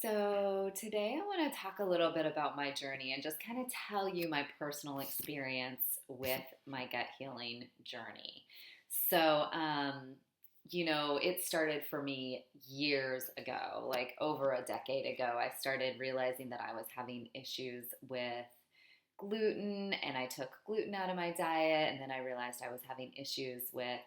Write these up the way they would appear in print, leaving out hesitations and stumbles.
So, today I want to talk a little bit about my journey and just kind of tell you my personal experience with my gut healing journey. So, it started for me years ago, like over a decade ago. I started realizing that I was having issues with gluten and I took gluten out of my diet. And then I realized I was having issues with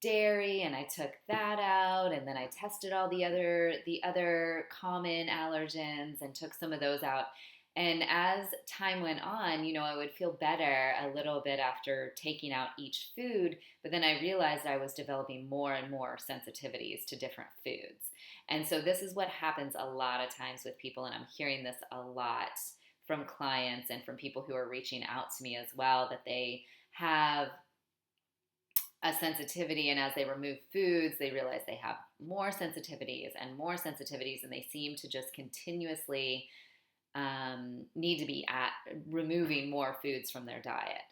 dairy and I took that out and then I tested all the other common allergens and took some of those out. And as time went on, I would feel better a little bit after taking out each food, but then I realized I was developing more and more sensitivities to different foods. And so this is what happens a lot of times with people, and I'm hearing this a lot from clients and from people who are reaching out to me as well, that they have a sensitivity, and as they remove foods they realize they have more sensitivities and more sensitivities, and they seem to just continuously need to be at removing more foods from their diet.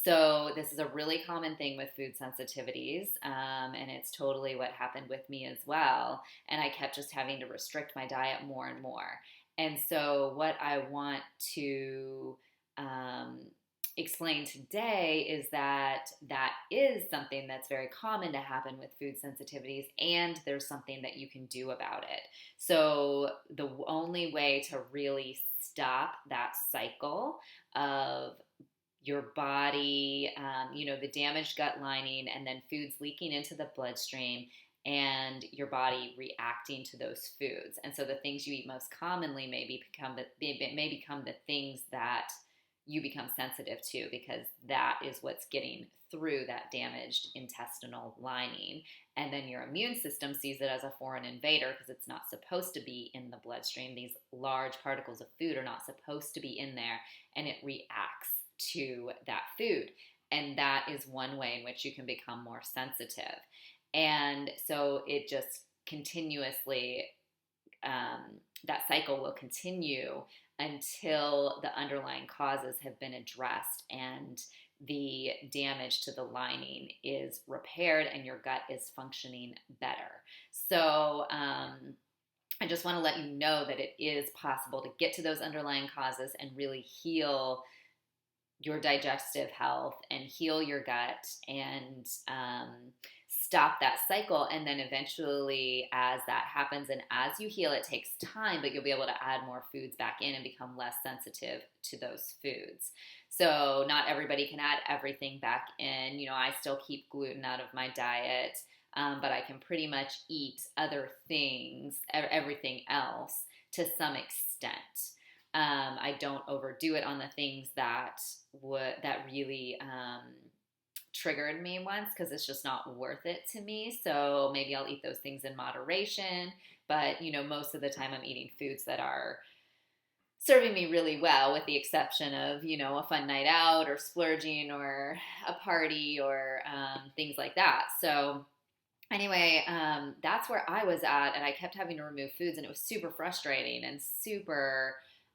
So this is a really common thing with food sensitivities, and it's totally what happened with me as well. And I kept just having to restrict my diet more and more. And so what I want to um, explain today is that that is something that's very common to happen with food sensitivities, and there's something that you can do about it. So the only way to really stop that cycle of your body, the damaged gut lining, and then foods leaking into the bloodstream, and your body reacting to those foods. And so the things you eat most commonly may become the things that you become sensitive to, because that is what's getting through that damaged intestinal lining. And then your immune system sees it as a foreign invader because it's not supposed to be in the bloodstream. These large particles of food are not supposed to be in there, and it reacts to that food. And that is one way in which you can become more sensitive. And so it just continuously, that cycle will continue until the underlying causes have been addressed and the damage to the lining is repaired and your gut is functioning better. So, I just want to let you know that it is possible to get to those underlying causes and really heal your digestive health and heal your gut and stop that cycle. And then eventually, as that happens and as you heal, it takes time, but you'll be able to add more foods back in and become less sensitive to those foods. So not everybody can add everything back in. I still keep gluten out of my diet, but I can pretty much eat other things, everything else to some extent. I don't overdo it on the things that really triggered me once, because it's just not worth it to me. So maybe I'll eat those things in moderation, but most of the time I'm eating foods that are serving me really well, with the exception of a fun night out or splurging or a party or things like that. So anyway, that's where I was at, and I kept having to remove foods, and it was super frustrating and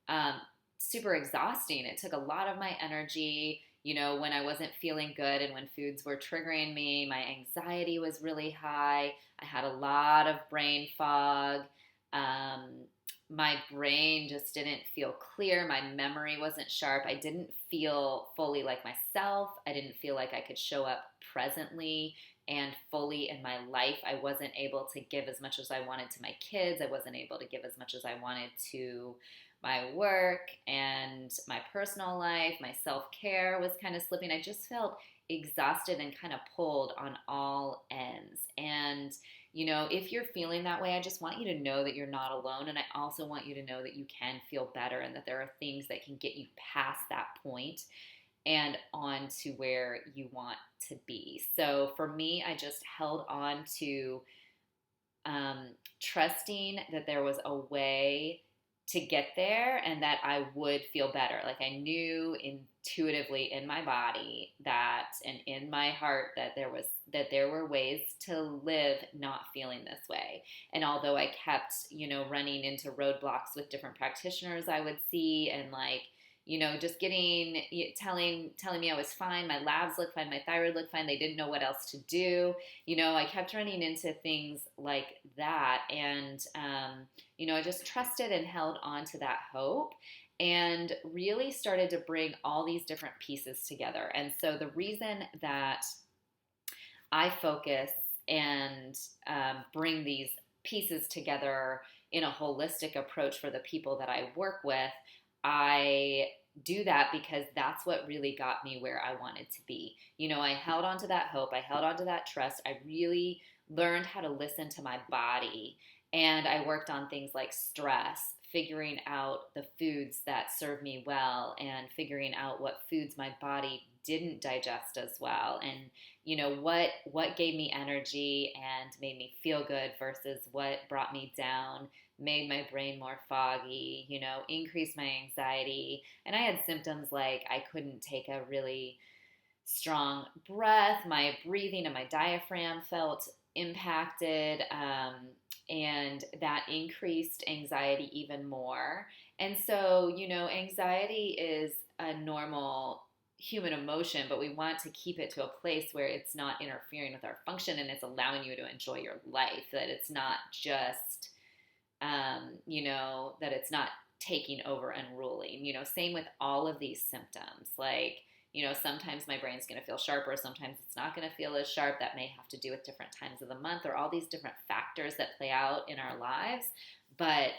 um, super exhausting. It took a lot of my energy. When I wasn't feeling good and when foods were triggering me, my anxiety was really high. I had a lot of brain fog. My brain just didn't feel clear. My memory wasn't sharp. I didn't feel fully like myself. I didn't feel like I could show up presently and fully in my life. I wasn't able to give as much as I wanted to my kids. I wasn't able to give as much as I wanted to my work and my personal life. My self-care was kind of slipping. I just felt exhausted and kind of pulled on all ends. And, if you're feeling that way, I just want you to know that you're not alone. And I also want you to know that you can feel better and that there are things that can get you past that point and on to where you want to be. So for me, I just held on to trusting that there was a way to get there and that I would feel better. Like, I knew intuitively in my body that, and in my heart, that there were ways to live not feeling this way. And although I kept, running into roadblocks with different practitioners I would see, and just telling me I was fine. My labs looked fine. My thyroid looked fine. They didn't know what else to do. I kept running into things like that. And, I just trusted and held on to that hope and really started to bring all these different pieces together. And so the reason that I focus and bring these pieces together in a holistic approach for the people that I work with, I do that because that's what really got me where I wanted to be. I held on to that hope. I held on to that trust. I really learned how to listen to my body. And I worked on things like stress, figuring out the foods that serve me well and figuring out what foods my body didn't digest as well, and what gave me energy and made me feel good versus what brought me down, made my brain more foggy, increased my anxiety. And I had symptoms like I couldn't take a really strong breath, my breathing and my diaphragm felt impacted, and that increased anxiety even more. And so, anxiety is a normal human emotion, but we want to keep it to a place where it's not interfering with our function and it's allowing you to enjoy your life, that it's not just, that it's not taking over and ruling. Same with all of these symptoms. Like, sometimes my brain's going to feel sharper, sometimes it's not going to feel as sharp. That may have to do with different times of the month or all these different factors that play out in our lives. But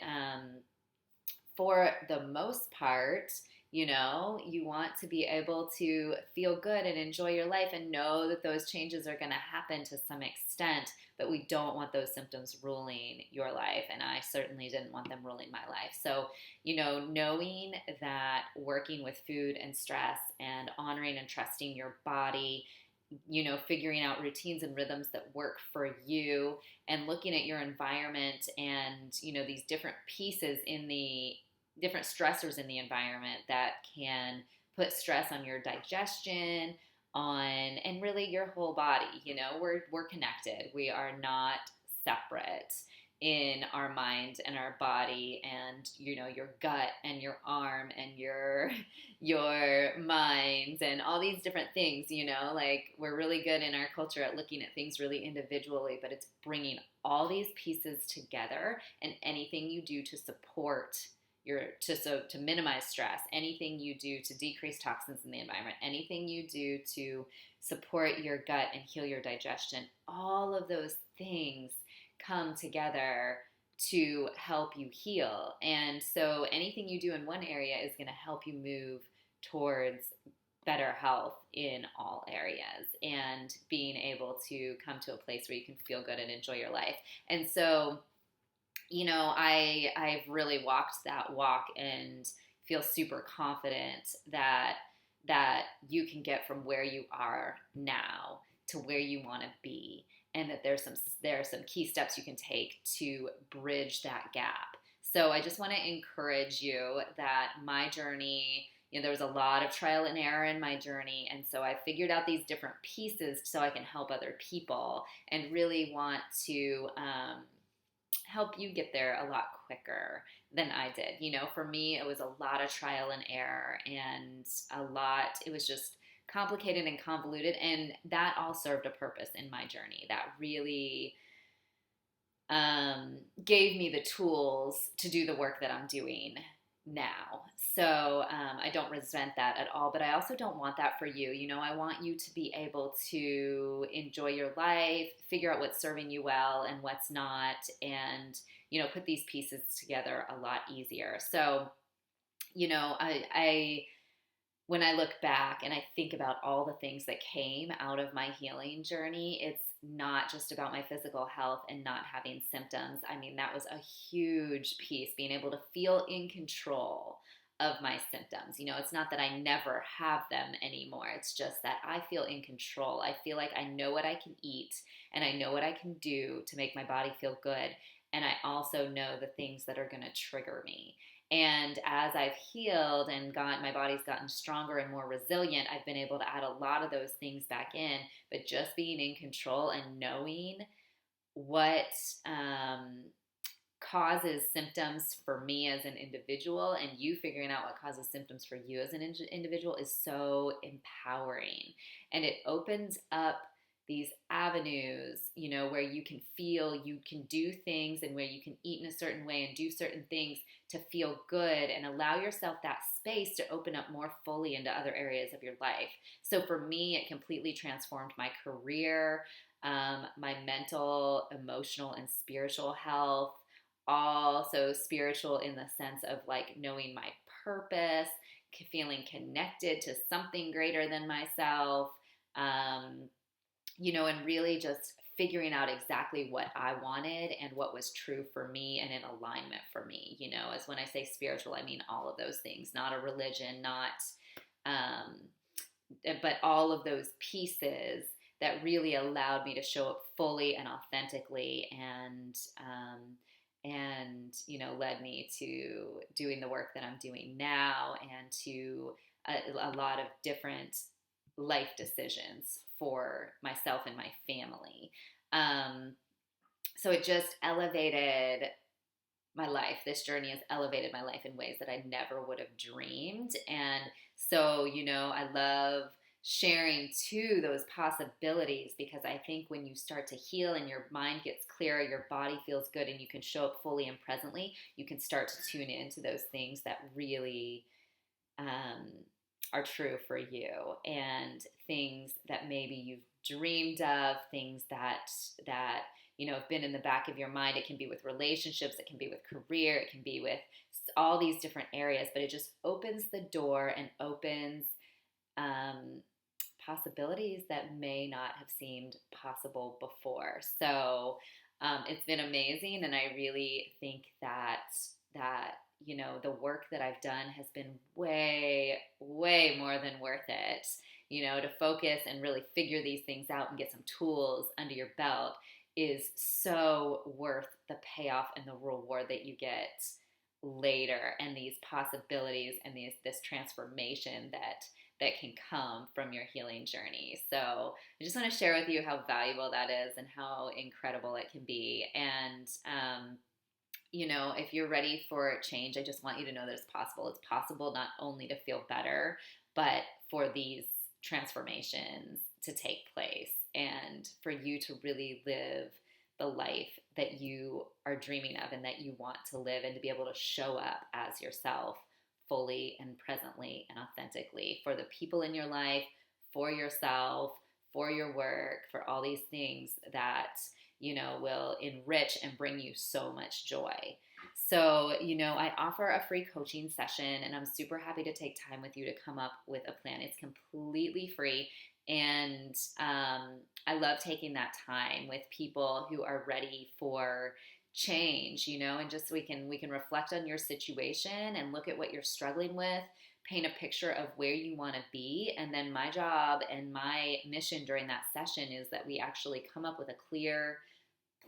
for the most part, you want to be able to feel good and enjoy your life and know that those changes are going to happen to some extent, but we don't want those symptoms ruling your life. And I certainly didn't want them ruling my life. So, knowing that working with food and stress and honoring and trusting your body, figuring out routines and rhythms that work for you and looking at your environment and, these different pieces in the different stressors in the environment that can put stress on your digestion, and really your whole body. We're connected. We are not separate in our mind and our body, and your gut and your arm and your mind and all these different things. Like, we're really good in our culture at looking at things really individually, but it's bringing all these pieces together. And anything you do to support to minimize stress, anything you do to decrease toxins in the environment, anything you do to support your gut and heal your digestion, all of those things come together to help you heal. And so anything you do in one area is going to help you move towards better health in all areas and being able to come to a place where you can feel good and enjoy your life. And so I've really walked that walk and feel super confident that you can get from where you are now to where you want to be, and that there are some key steps you can take to bridge that gap. So I just want to encourage you that my journey, there was a lot of trial and error in my journey, and so I figured out these different pieces so I can help other people, and really want to help you get there a lot quicker than I did. For me, it was a lot of trial and error, and it was just complicated and convoluted, and that all served a purpose in my journey. That really gave me the tools to do the work that I'm doing now. So I don't resent that at all, but I also don't want that for you. I want you to be able to enjoy your life, figure out what's serving you well and what's not, and, put these pieces together a lot easier. So, when I look back and I think about all the things that came out of my healing journey, it's not just about my physical health and not having symptoms. I mean, that was a huge piece, being able to feel in control of my symptoms. It's not that I never have them anymore. It's just that I feel in control. I feel like I know what I can eat and I know what I can do to make my body feel good. And I also know the things that are going to trigger me. And as I've healed and my body's gotten stronger and more resilient, I've been able to add a lot of those things back in. But just being in control and knowing what causes symptoms for me as an individual, and you figuring out what causes symptoms for you as an individual is so empowering. And it opens up these avenues, where you can feel you can do things, and where you can eat in a certain way and do certain things to feel good and allow yourself that space to open up more fully into other areas of your life. So for me, it completely transformed my career, my mental, emotional, and spiritual health. Also, spiritual in the sense of like knowing my purpose, feeling connected to something greater than myself, and really just figuring out exactly what I wanted and what was true for me and in alignment for me. As when I say spiritual, I mean all of those things, not a religion, um, but all of those pieces that really allowed me to show up fully and authentically, and led me to doing the work that I'm doing now, and to a lot of different life decisions for myself and my family. So it just elevated my life. This journey has elevated my life in ways that I never would have dreamed. And so, I love sharing too those possibilities, because I think when you start to heal and your mind gets clearer, your body feels good, and you can show up fully and presently, you can start to tune into those things that really are true for you, and things that maybe you've dreamed of, things that have been in the back of your mind. It can be with relationships, it can be with career, it can be with all these different areas, but it just opens the door and opens possibilities that may not have seemed possible before. So it's been amazing, and I really think that the work that I've done has been way, way more than worth it. To focus and really figure these things out and get some tools under your belt is so worth the payoff and the reward that you get later, and these possibilities and this transformation that can come from your healing journey. So I just want to share with you how valuable that is and how incredible it can be. And if you're ready for change, I just want you to know that it's possible. It's possible not only to feel better, but for these transformations to take place, and for you to really live the life that you are dreaming of and that you want to live, and to be able to show up as yourself fully and presently and authentically for the people in your life, for yourself, for your work, for all these things that will enrich and bring you so much joy. So, I offer a free coaching session, and I'm super happy to take time with you to come up with a plan. It's completely free. And I love taking that time with people who are ready for change, and just we can reflect on your situation and look at what you're struggling with, paint a picture of where you want to be. And then my job and my mission during that session is that we actually come up with a clear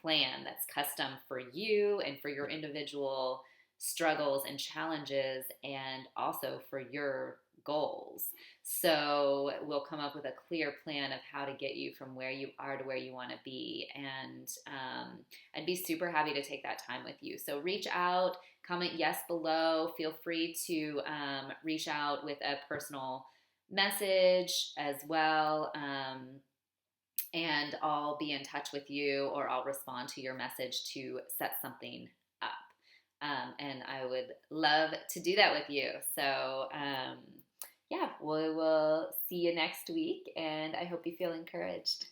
plan that's custom for you and for your individual struggles and challenges, and also for your goals. So we'll come up with a clear plan of how to get you from where you are to where you want to be. And I'd be super happy to take that time with you. So reach out, comment yes below. Feel free to reach out with a personal message as well. And I'll be in touch with you, or I'll respond to your message to set something up. And I would love to do that with you. So, yeah, we will see you next week, and I hope you feel encouraged.